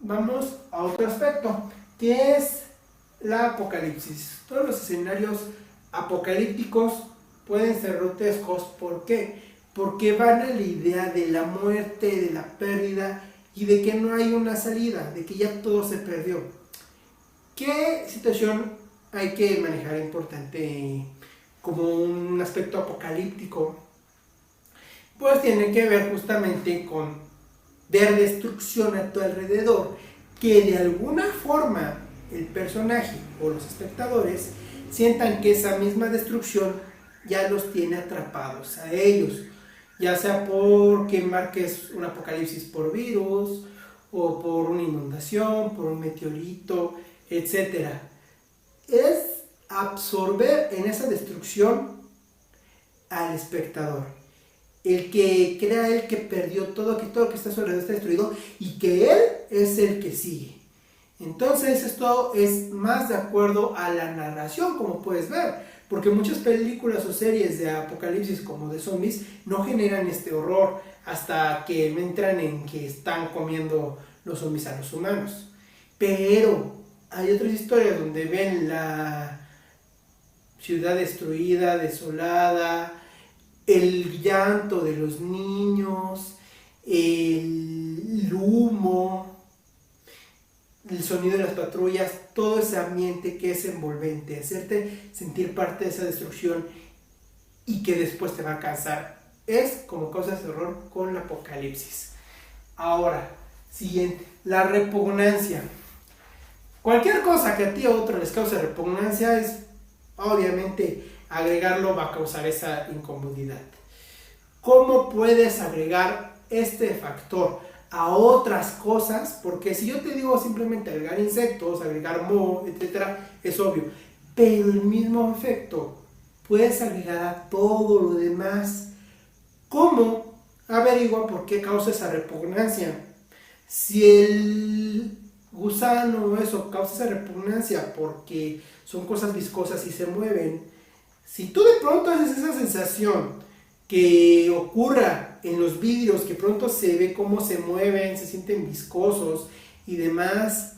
vamos a otro aspecto, que es la apocalipsis. Todos los escenarios apocalípticos pueden ser grotescos. ¿Por qué? Porque van a la idea de la muerte, de la pérdida y de que no hay una salida, de que ya todo se perdió. ¿Qué situación hay que manejar importante como un aspecto apocalíptico? Pues tiene que ver justamente con ver destrucción a tu alrededor, que de alguna forma el personaje o los espectadores sientan que esa misma destrucción ya los tiene atrapados a ellos, ya sea porque marques un apocalipsis por virus o por una inundación, por un meteorito, etc. Es absorber en esa destrucción al espectador, el que crea él que perdió todo, que todo lo que está a su alrededor está destruido y que él es el que sigue. Entonces esto es más de acuerdo a la narración, como puedes ver, porque muchas películas o series de apocalipsis como de zombies no generan este horror hasta que entran en que están comiendo los zombies a los humanos. Pero hay otras historias donde ven la ciudad destruida, desolada, el llanto de los niños, el humo, el sonido de las patrullas, todo ese ambiente que es envolvente, hacerte sentir parte de esa destrucción y que después te va a cansar. Es como causas de horror con la apocalipsis. Ahora, siguiente, la repugnancia. Cualquier cosa que a ti o a otro les cause repugnancia es, obviamente, agregarlo va a causar esa incomodidad. ¿Cómo puedes agregar este factor a otras cosas? Porque si yo te digo simplemente agregar insectos, agregar moho, etc., es obvio. Pero el mismo efecto puedes agregar a todo lo demás. ¿Cómo? Averigua por qué causa esa repugnancia. Si el gusano o eso causa esa repugnancia porque son cosas viscosas y se mueven, si tú de pronto haces esa sensación que ocurra en los vidrios, que pronto se ve cómo se mueven, se sienten viscosos y demás,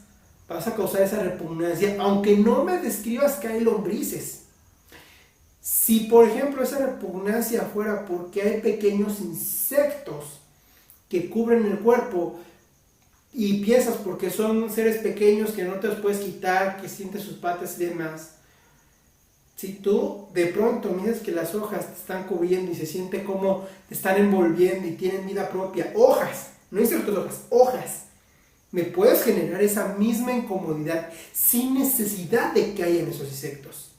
vas a causar esa repugnancia, aunque no me describas que hay lombrices. Si por ejemplo esa repugnancia fuera porque hay pequeños insectos que cubren el cuerpo y piensas porque son seres pequeños que no te los puedes quitar, que sientes sus patas y demás, si tú de pronto miras que las hojas te están cubriendo y se siente como te están envolviendo y tienen vida propia, hojas, no insectos, hojas, me puedes generar esa misma incomodidad sin necesidad de que hayan esos insectos.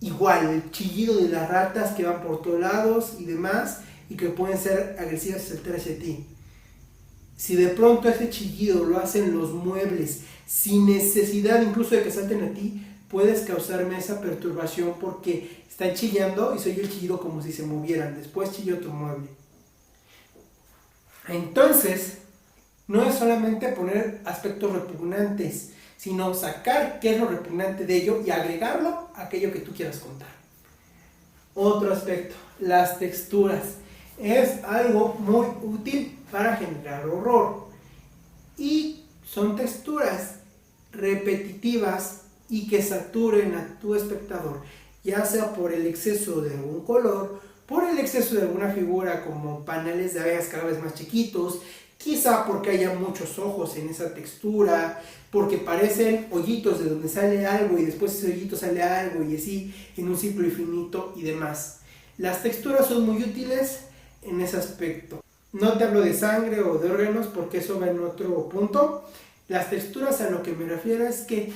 Igual, el chillido de las ratas que van por todos lados y demás, y que pueden ser agresivas y saltar hacia ti. Si de pronto ese chillido lo hacen los muebles, sin necesidad incluso de que salten a ti, puedes causarme esa perturbación porque están chillando y soy el chillido como si se movieran. Después chilló tu mueble. Entonces, no es solamente poner aspectos repugnantes, sino sacar qué es lo repugnante de ello y agregarlo a aquello que tú quieras contar. Otro aspecto, las texturas. Es algo muy útil para generar horror. Y son texturas repetitivas y que saturen a tu espectador, ya sea por el exceso de algún color, por el exceso de alguna figura como paneles de abejas cada vez más chiquitos, quizá porque haya muchos ojos en esa textura, porque parecen hoyitos de donde sale algo y después ese hoyito sale algo y así en un ciclo infinito y demás. Las texturas son muy útiles en ese aspecto. No te hablo de sangre o de órganos porque eso va en otro punto. Las texturas a lo que me refiero es que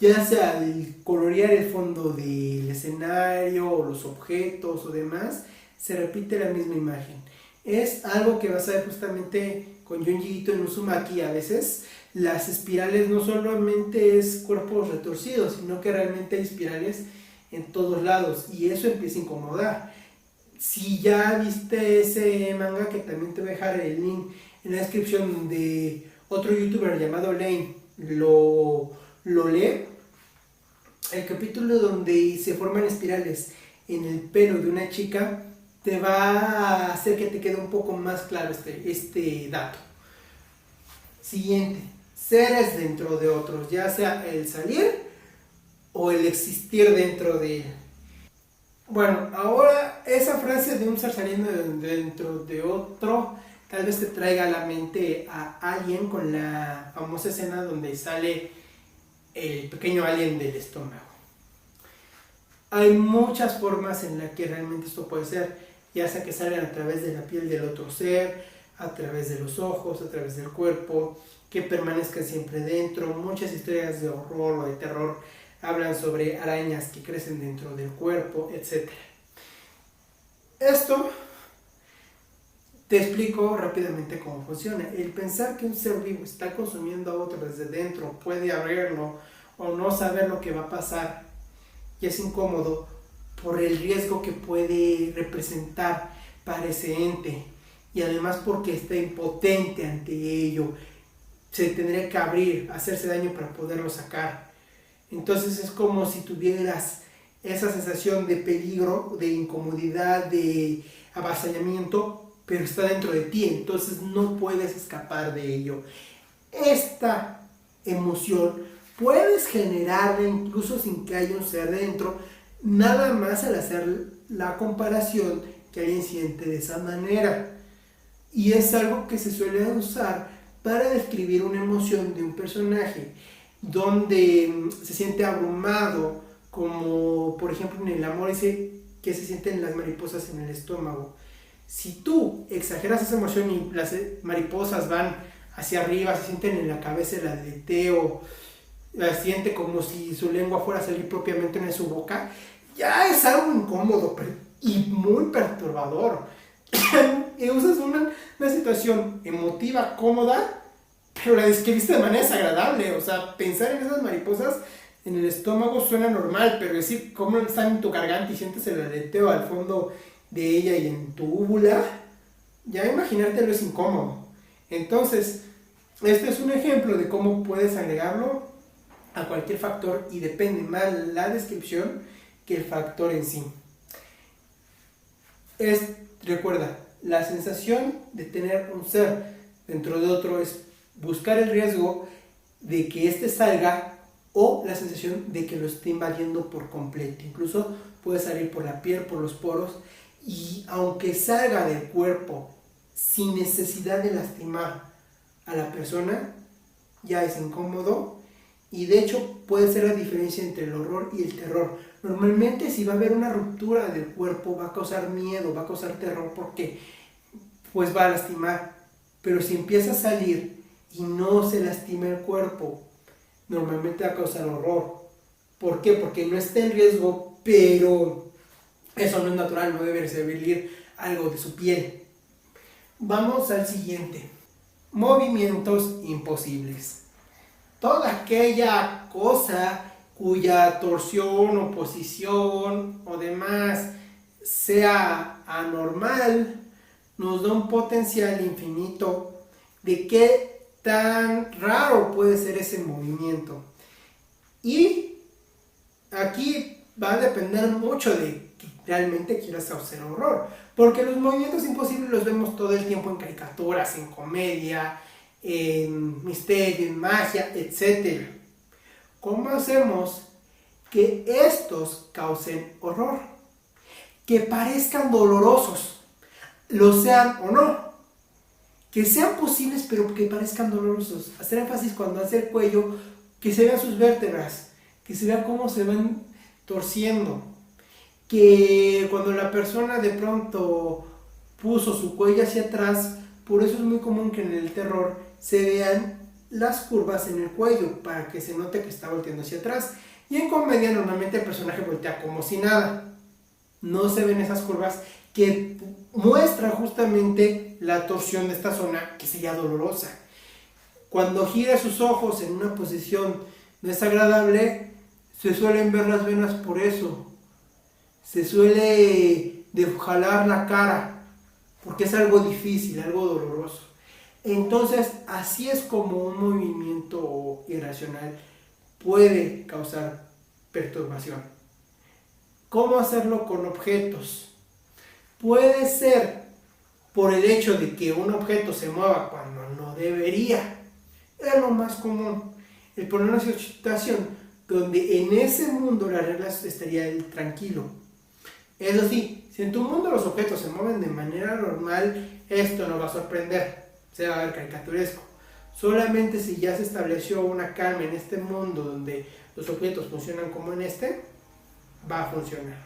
ya sea el colorear el fondo del escenario o los objetos o demás, se repite la misma imagen. Es algo que vas a ver justamente con Junji Ito en Uzumaki. A veces las espirales no solamente es cuerpos retorcidos, sino que realmente hay espirales en todos lados y eso empieza a incomodar. Si ya viste ese manga, que también te voy a dejar el link en la descripción, de otro youtuber llamado Lane, lo lee, el capítulo donde se forman espirales en el pelo de una chica te va a hacer que te quede un poco más claro este dato. Siguiente, seres dentro de otros, ya sea el salir o el existir dentro de él. Bueno, ahora esa frase de un ser saliendo dentro de otro, tal vez te traiga a la mente a alguien con la famosa escena donde sale el pequeño alien del estómago. Hay muchas formas en las que realmente esto puede ser, ya sea que salgan a través de la piel del otro ser, a través de los ojos, a través del cuerpo, que permanezcan siempre dentro. Muchas historias de horror o de terror hablan sobre arañas que crecen dentro del cuerpo, etc. Esto te explico rápidamente cómo funciona. El pensar que un ser vivo está consumiendo a otro desde dentro, puede abrirlo o no saber lo que va a pasar, y es incómodo por el riesgo que puede representar para ese ente, y además porque está impotente ante ello, se tendría que abrir, hacerse daño para poderlo sacar. Entonces es como si tuvieras esa sensación de peligro, de incomodidad, de avasallamiento, pero está dentro de ti, entonces no puedes escapar de ello. Esta emoción puedes generarla incluso sin que haya un ser dentro, nada más al hacer la comparación que alguien siente de esa manera. Y es algo que se suele usar para describir una emoción de un personaje, donde se siente abrumado, como por ejemplo en el amor ese que se sienten las mariposas en el estómago. Si tú exageras esa emoción y las mariposas van hacia arriba, se sienten en la cabeza, el aleteo, la siente como si su lengua fuera a salir propiamente en su boca, ya es algo incómodo y muy perturbador. Y usas una situación emotiva cómoda, pero la describiste de manera desagradable. O sea, pensar en esas mariposas en el estómago suena normal, pero decir cómo están en tu garganta y sientes el aleteo al fondo de ella y en tu úvula, ya imaginártelo es incómodo. Entonces, este es un ejemplo de cómo puedes agregarlo a cualquier factor, y depende más la descripción que el factor en sí. Recuerda, la sensación de tener un ser dentro de otro es buscar el riesgo de que éste salga, o la sensación de que lo esté invadiendo por completo. Incluso puede salir por la piel, por los poros, y aunque salga del cuerpo sin necesidad de lastimar a la persona, ya es incómodo. Y de hecho puede ser la diferencia entre el horror y el terror. Normalmente si va a haber una ruptura del cuerpo va a causar miedo, va a causar terror, porque pues va a lastimar. Pero si empieza a salir y no se lastima el cuerpo, normalmente va a causar horror. ¿Por qué? Porque no está en riesgo, pero eso no es natural, no debe salir algo de su piel. Vamos al siguiente. Movimientos imposibles. Toda aquella cosa cuya torsión o posición o demás sea anormal, nos da un potencial infinito de qué tan raro puede ser ese movimiento. Y aquí va a depender mucho de que realmente quieras causar horror, porque los movimientos imposibles los vemos todo el tiempo en caricaturas, en comedia, en misterio, en magia, etc. ¿Cómo hacemos que estos causen horror? Que parezcan dolorosos, lo sean o no. Que sean posibles, pero que parezcan dolorosos. Hacer énfasis cuando hace el cuello, que se vean sus vértebras, que se vea cómo se van torciendo. Que cuando la persona de pronto puso su cuello hacia atrás, por eso es muy común que en el terror se vean las curvas en el cuello, para que se note que está volteando hacia atrás. Y en comedia normalmente el personaje voltea como si nada. No se ven esas curvas que muestran justamente la torsión de esta zona, que sería dolorosa. Cuando gira sus ojos en una posición desagradable, se suelen ver las venas por eso. Se suele jalar la cara, porque es algo difícil, algo doloroso. Entonces, así es como un movimiento irracional puede causar perturbación. ¿Cómo hacerlo con objetos? Puede ser por el hecho de que un objeto se mueva cuando no debería. es lo más común. El poner una situación donde en ese mundo las reglas estaría el tranquilo. Eso sí, si en tu mundo los objetos se mueven de manera normal, esto no va a sorprender, se va a ver caricaturesco. Solamente si ya se estableció una calma en este mundo donde los objetos funcionan como en este, va a funcionar.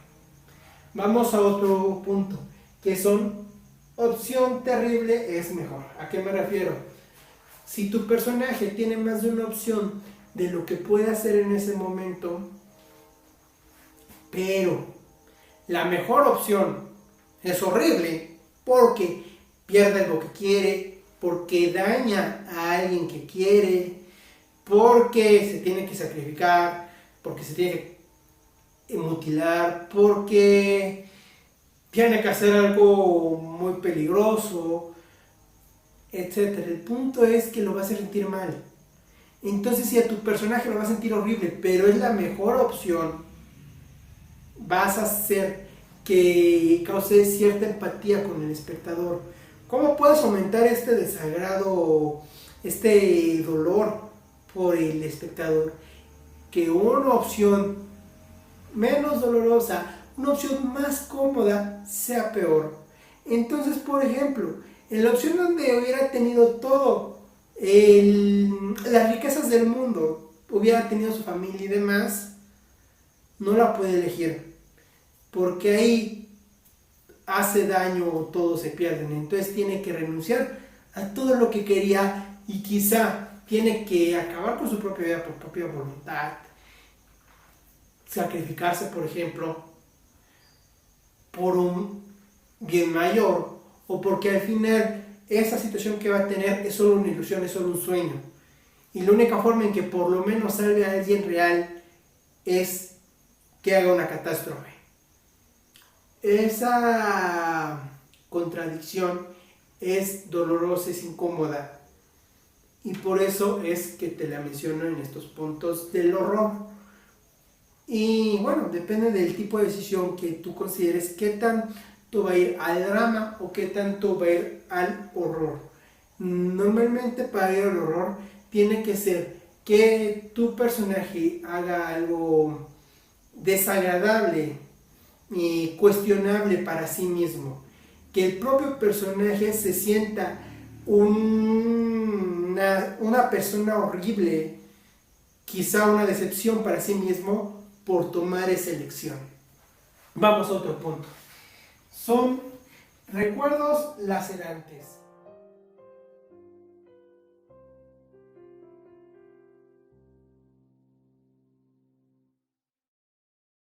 Vamos a otro punto, que son opción terrible es mejor. ¿A qué me refiero? Si tu personaje tiene más de una opción de lo que puede hacer en ese momento, pero la mejor opción es horrible porque pierde lo que quiere, porque daña a alguien que quiere, porque se tiene que sacrificar, porque se tiene que mutilar, porque tiene que hacer algo muy peligroso, etcétera. El punto es que lo vas a sentir mal. Entonces, si a tu personaje lo vas a sentir horrible, pero es la mejor opción, vas a hacer que cause cierta empatía con el espectador. ¿Cómo puedes aumentar este desagrado, este dolor por el espectador? Que una opción menos dolorosa, una opción más cómoda, sea peor. Entonces, por ejemplo, en la opción donde hubiera tenido todo, las riquezas del mundo, hubiera tenido su familia y demás, no la puede elegir, porque ahí hace daño o todos se pierden. Entonces tiene que renunciar a todo lo que quería y quizá tiene que acabar con su propia vida por propia voluntad, sacrificarse, por ejemplo, por un bien mayor, o porque al final esa situación que va a tener es solo una ilusión, es solo un sueño. Y la única forma en que por lo menos salve a alguien real es que haga una catástrofe. Esa contradicción es dolorosa, es incómoda. Y por eso es que te la menciono en estos puntos del horror. Y bueno, depende del tipo de decisión que tú consideres qué tanto va a ir al drama o qué tanto va a ir al horror. Normalmente para ir al horror tiene que ser que tu personaje haga algo desagradable y cuestionable para sí mismo. Que el propio personaje se sienta una persona horrible, quizá una decepción para sí mismo por tomar esa elección. Vamos a otro punto. Son recuerdos lacerantes.